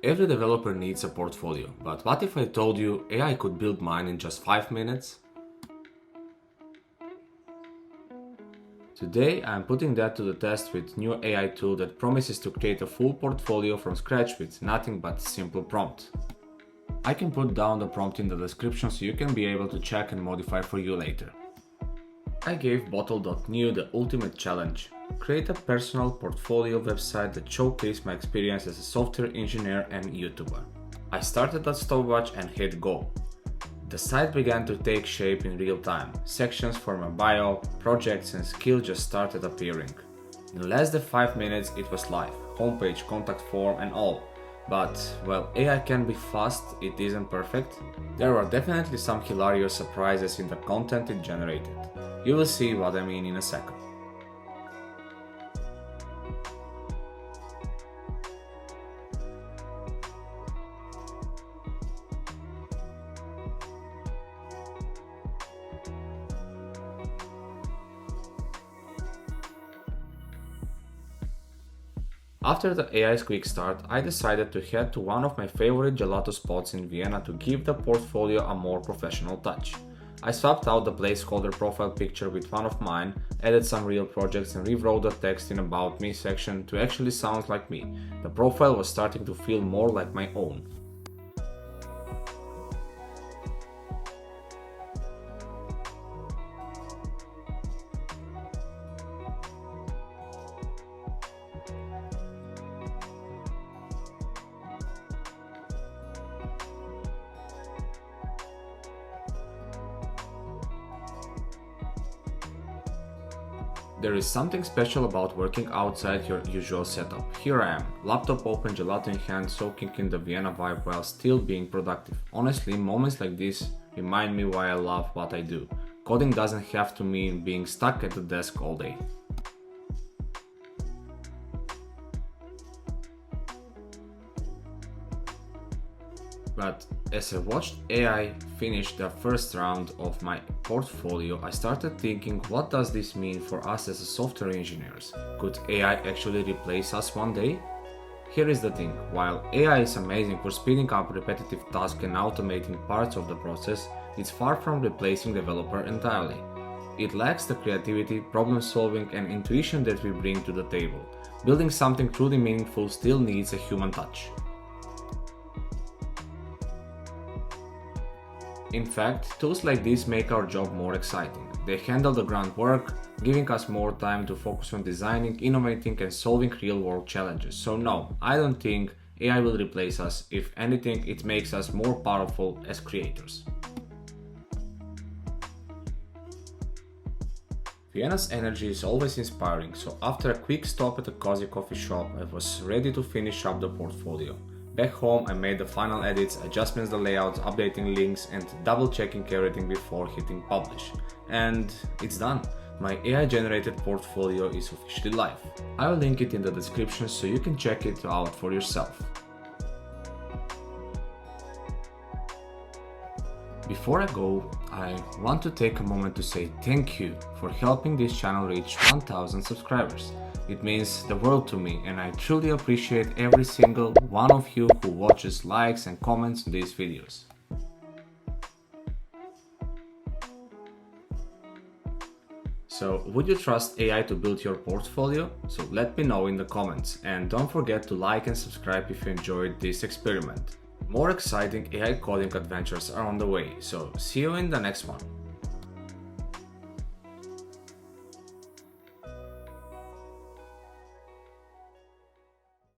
Every developer needs a portfolio, but what if I told you AI could build mine in just 5 minutes? Today I'm putting that to the test with new AI tool that promises to create a full portfolio from scratch with nothing but a simple prompt. I can put down the prompt in the description so you can be able to check and modify for you later. I gave Bottle.new the ultimate challenge. Create a personal portfolio website that showcases my experience as a software engineer and YouTuber. I started that stopwatch and hit go. The site began to take shape in real time. Sections for my bio, projects and skills just started appearing. In less than 5 minutes it was live, homepage, contact form and all. But while AI can be fast, it isn't perfect. There are definitely some hilarious surprises in the content it generated. You will see what I mean in a second. After the AI's quick start, I decided to head to one of my favorite gelato spots in Vienna to give the portfolio a more professional touch. I swapped out the placeholder profile picture with one of mine, added some real projects and rewrote the text in About Me section to actually sound like me. The profile was starting to feel more like my own. There is something special about working outside your usual setup. Here I am, laptop open, gelato in hand, soaking in the Vienna vibe while still being productive. Honestly, moments like this remind me why I love what I do. Coding doesn't have to mean being stuck at the desk all day. But as I watched AI finish the first round of my portfolio, I started thinking, what does this mean for us as software engineers? Could AI actually replace us one day? Here is the thing, while AI is amazing for speeding up repetitive tasks and automating parts of the process, it's far from replacing developer entirely. It lacks the creativity, problem solving and intuition that we bring to the table. Building something truly meaningful still needs a human touch. In fact, tools like this make our job more exciting. They handle the groundwork, giving us more time to focus on designing, innovating and solving real-world challenges. So no, I don't think AI will replace us. If anything, it makes us more powerful as creators. Vienna's energy is always inspiring, so after a quick stop at a cozy coffee shop, I was ready to finish up the portfolio. Back home, I made the final edits, adjustments the layouts, updating links and double checking everything before hitting publish. And it's done. My AI generated portfolio is officially live. I will link it in the description so you can check it out for yourself. Before I go, I want to take a moment to say thank you for helping this channel reach 1000 subscribers. It means the world to me and I truly appreciate every single one of you who watches, likes and comments on these videos. So, would you trust AI to build your portfolio? So let me know in the comments and don't forget to like and subscribe if you enjoyed this experiment. More exciting AI coding adventures are on the way, so see you in the next one.